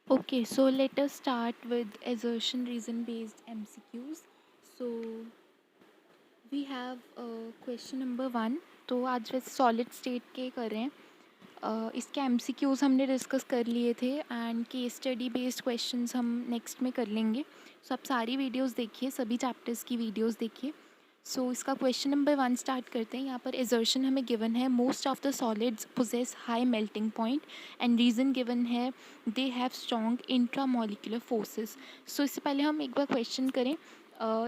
Okay, so let us start with assertion reason based MCQs. So we have question number 1. तो आज वैसे solid state के कर रहे हैं. इसके MCQs हमने डिस्कस कर लिए थे and case study based questions हम नेक्स्ट में कर लेंगे. सो आप सारी वीडियोस देखिए, सभी चैप्टर्स की वीडियोस देखिए. सो इसका क्वेश्चन नंबर 1 स्टार्ट करते हैं. यहाँ पर एजर्शन हमें गिवन है most of the solids possess high melting point and reason given है they have strong intramolecular forces. So इससे पहले हम एक बार क्वेश्चन करें,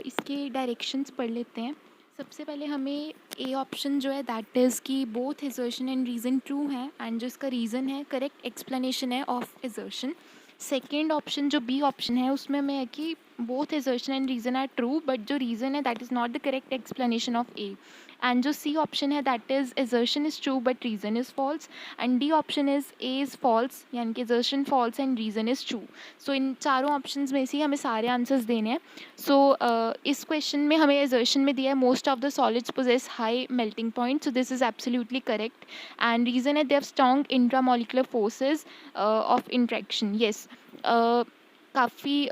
इसके डायरेक्शंस पढ़ लेते हैं. सबसे पहले हमें ए ऑप्शन जो है दैट इज़ कि both assertion and reason true है एंड जो इसका रीज़न है करेक्ट एक्सप्लेनेशन है ऑफ एजर्शन. सेकेंड ऑप्शन जो बी ऑप्शन है उसमें मैं है कि both assertion and reason are true but जो रीज़न है that is not the correct explanation of A. And जो सी ऑप्शन है that is assertion is true but reason is false. And D option is A is false यानी कि assertion false and reason is true. So इन चारों options में से हमें सारे आंसर्स देने हैं. सो इस क्वेश्चन में हमें एजर्शन में दिया है most of the solids possess high melting point. So this is absolutely correct. And reason है they have strong intramolecular forces of interaction. Yes, काफ़ी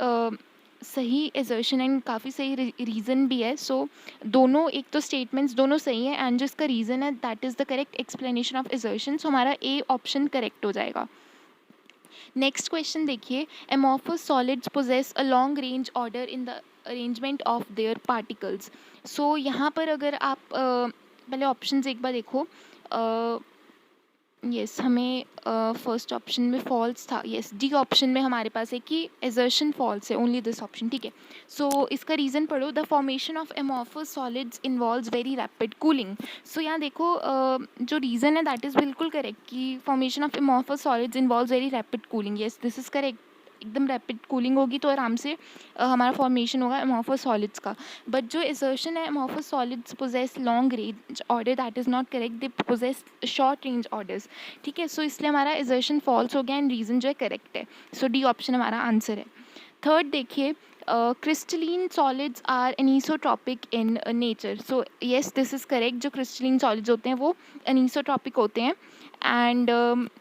सही एजर्शन एंड काफ़ी सही रीज़न भी है. सो दोनों एक तो स्टेटमेंट्स दोनों सही हैं एंड जो इसका रीज़न है that is the correct explanation of assertion. So हमारा ए ऑप्शन करेक्ट हो जाएगा. नेक्स्ट क्वेश्चन देखिए, amorphous solids possess a long range order in the arrangement of their particles. सो यहाँ पर अगर आप पहले ऑप्शंस एक बार देखो. यस, हमें फर्स्ट ऑप्शन में फॉल्स था. यस, डी ऑप्शन में हमारे पास है कि एजर्शन फॉल्स है, ओनली दिस ऑप्शन. ठीक है. सो इसका रीज़न पढ़ो. The formation of amorphous solids involves very rapid cooling. So यहाँ देखो, जो रीज़न है दैट इज़ बिल्कुल करेक्ट कि formation of amorphous solids involves very rapid cooling. Yes, this is correct. एकदम रैपिड कूलिंग होगी तो आराम से हमारा फॉर्मेशन होगा एमॉर्फस सॉलिड्स का. बट जो एजर्शन है amorphous solids possess long range order that is not correct. They possess short range orders. ठीक है. सो इसलिए हमारा एजर्शन फॉल्स हो गया एंड रीज़न जो है करेक्ट है. सो डी ऑप्शन हमारा आंसर है. थर्ड देखिए, crystalline solids are anisotropic in nature. So yes, this is correct. जो क्रिस्टलीन सॉलिड्स होते हैं वो एनीसोट्रॉपिक होते हैं. एंड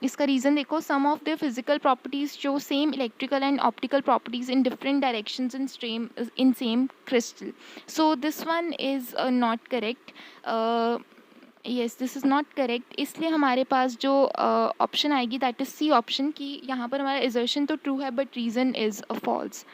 इसका रीज़न देखो, some of the physical properties show same electrical and optical properties in different directions in stream in same crystal. So this one is not correct. Yes, this is not correct. इसलिए हमारे पास जो option आएगी that is C option कि यहाँ पर हमारा assertion तो true है बट रीज़न इज़ फॉल्स.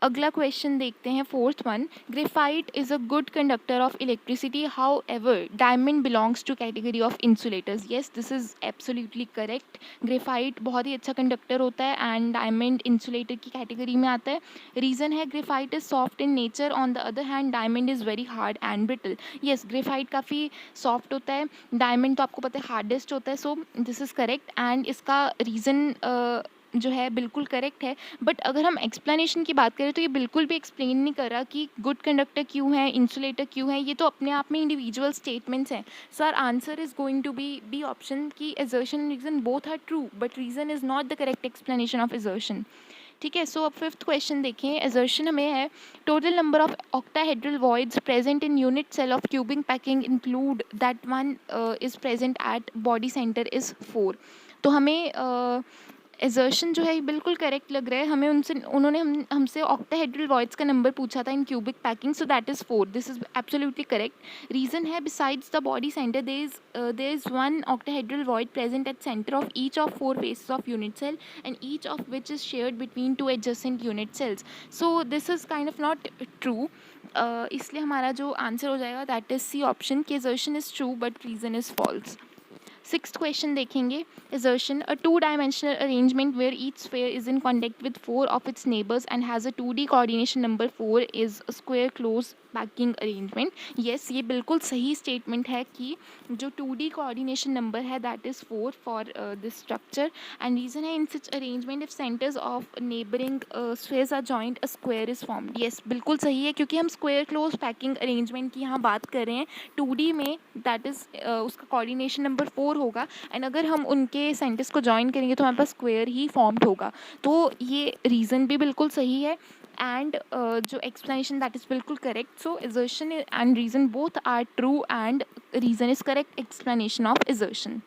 अगला क्वेश्चन देखते हैं, fourth one. Graphite is a good conductor of electricity, however diamond belongs to category of insulators. Yes, this is absolutely correct. Graphite बहुत ही अच्छा कंडक्टर होता है एंड डायमंड इंसुलेटर की category में आता है. रीज़न है graphite is soft in nature, on the other hand diamond is very hard and brittle. Yes, graphite काफ़ी सॉफ्ट होता है, डायमंड तो आपको पता है हार्डेस्ट होता है. सो दिस इज़ करेक्ट एंड इसका रीज़न जो है बिल्कुल करेक्ट है. बट अगर हम एक्सप्लेनेशन की बात करें तो ये बिल्कुल भी एक्सप्लेन नहीं कर रहा कि गुड कंडक्टर क्यों है, इंसुलेटर क्यों है. ये तो अपने आप में इंडिविजुअल स्टेटमेंट्स हैं. Sir answer is going to be option की assertion and reason both are true but reason is not the correct explanation of assertion. ठीक है. सो अब फिफ्थ क्वेश्चन देखें. एजर्शन हमें है total number of octahedral voids present in unit cell of cubic packing include that one is present at body centre is 4. तो हमें assertion जो है ये बिल्कुल करेक्ट लग रहा है. हमें उन्होंने हमसे ऑक्टाहेड्रल वॉइड्स का नंबर पूछा था in cubic packing. So that is 4. This is absolutely correct. Reason है besides the body center there is one octahedral void present at center of each of 4 faces of unit cell and each of which is shared between 2 adjacent unit cells. So this is kind of not true. इसलिए हमारा जो answer हो जाएगा that is C option कि assertion is true but reason is false. Sixth question देखेंगे. Assertion, a 2 dimensional arrangement where each sphere is in contact with 4 of its neighbors and has a 2D coordination number 4 is a square close packing arrangement. Yes, ये बिल्कुल सही statement है कि जो 2D coordination number है that is 4 for this structure. And reason है in such arrangement if centers of neighboring squares are joined a square is formed. Yes, बिल्कुल सही है क्योंकि हम स्क्वायर क्लोज पैकिंग अरेंजमेंट की यहाँ बात कर रहे हैं. 2D में दैट इज़ उसका कोऑर्डिनेशन नंबर 4 होगा एंड अगर हम उनके सेंटर्स को जॉइन करेंगे तो हमारे पास स्क्वायर ही फॉर्म्ड होगा. तो ये रीज़न भी बिल्कुल सही है एंड जो एक्सप्लेनेशन दैट इज़ बिल्कुल correct. So assertion and reason both are true and reason is correct explanation of assertion.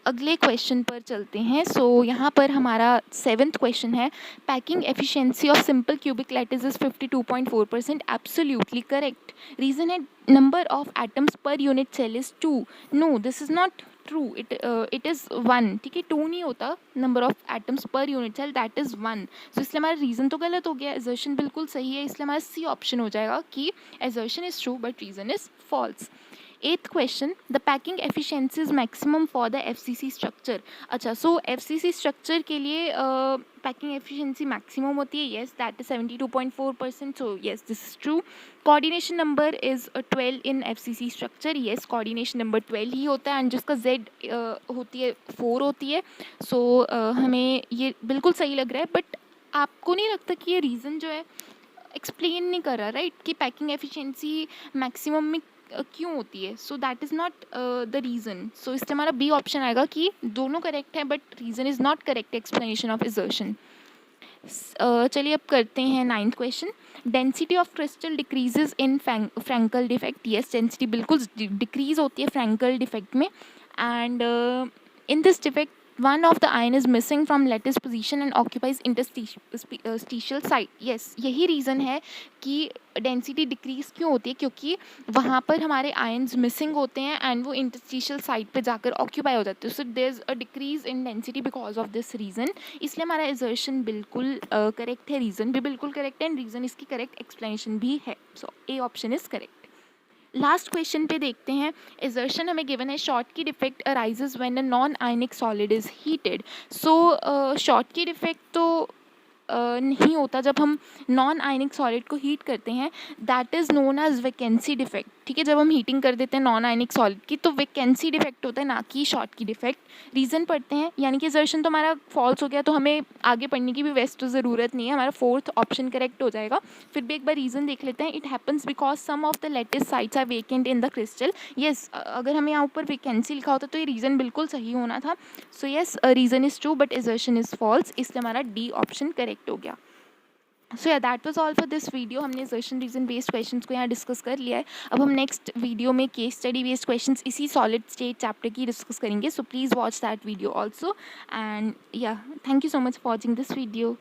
अगले क्वेश्चन पर चलते हैं। सो यहाँ पर हमारा 7th क्वेश्चन है, packing efficiency of simple cubic lattice is 52.4%। Absolutely correct. Reason है number of atoms per unit cell is 2। No, this is not true, it is 1। ठीक है, 2 नहीं होता, number of atoms per unit cell that is 1। So इसलिए हमारा reason तो गलत हो गया, एजर्शन बिल्कुल सही है, इसलिए हमारा सी ऑप्शन हो जाएगा कि assertion is true but reason is false. 8th question, the packing efficiency is maximum for the FCC structure. अच्छा, सो एफसीसी स्ट्रक्चर के लिए पैकिंग एफिशिएंसी मैक्सिमम होती है, yes that is 72.4%, so yes this is true. Coordination number is 12 in FCC structure, yes coordination number 12 ही होता है, and जिसका Z होती है 4 होती है। सो हमें ये बिल्कुल सही लग रहा है, बट आपको नहीं लगता कि ये रीज़न जो है एक्सप्लेन नहीं कर रहा, राइट, कि पैकिंग एफिशिएंसी मैक्सिमम में क्यों होती है? So that is not the reason. So इससे हमारा बी ऑप्शन आएगा कि दोनों करेक्ट है but reason is not correct explanation of assertion. चलिए अब करते हैं 9th question, density of crystal decreases in Frenkel defect. Yes, density बिल्कुल डिक्रीज होती है फ्रैंकल डिफेक्ट में, and in this defect one of the ion is missing from lattice position and occupies interstitial site। yes, यही reason है कि density decrease क्यों होती है, क्योंकि वहाँ पर हमारे आयन्स मिसिंग होते हैं एंड वो इंटरस्टिशियल साइट पे जाकर ऑक्यूपाई हो जाते हैं। So there is a decrease in density because of this reason. इसलिए हमारा एजर्शन बिल्कुल करेक्ट है, रीज़न भी बिल्कुल करेक्ट है, एंड रीज़न इसकी करेक्ट एक्सप्लेनेशन भी है। So A option is correct. Last question पे देखते हैं, एजर्शन हमें गिवन है, Schottky defect arises when a non ionic solid is heated. So Schottky defect तो नहीं होता जब हम नॉन आयनिक सॉलिड को हीट करते हैं, that is known as vacancy defect. ठीक है, जब हम हीटिंग कर देते हैं नॉन आयनिक सॉलिड की तो वैकेंसी डिफेक्ट होता है, ना कि शॉर्टकी डिफेक्ट। रीज़न पढ़ते हैं, यानी कि एजर्शन तो हमारा फॉल्स हो गया, तो हमें आगे पढ़ने की भी वैसे तो ज़रूरत नहीं है, हमारा 4th ऑप्शन करेक्ट हो जाएगा। फिर भी एक बार रीज़न देख लेते हैं, it happens because some of the lattice sites are vacant in the crystal. Yes, अगर हमें यहाँ ऊपर वैकेंसी लिखा होता तो ये रीज़न बिल्कुल सही होना था। So yes, reason is true but assertion is false, इसलिए हमारा डी ऑप्शन करेक्ट हो गया। So yeah that was all for this video. हमने एजर्शन रीजन बेस्ड क्वेश्चंस को यहाँ डिस्कस कर लिया है। अब हम नेक्स्ट वीडियो में केस स्टडी बेस्ड क्वेश्चंस इसी सॉलिड स्टेट चैप्टर की डिस्कस करेंगे। So please watch that video also, and yeah thank you so much for watching this video.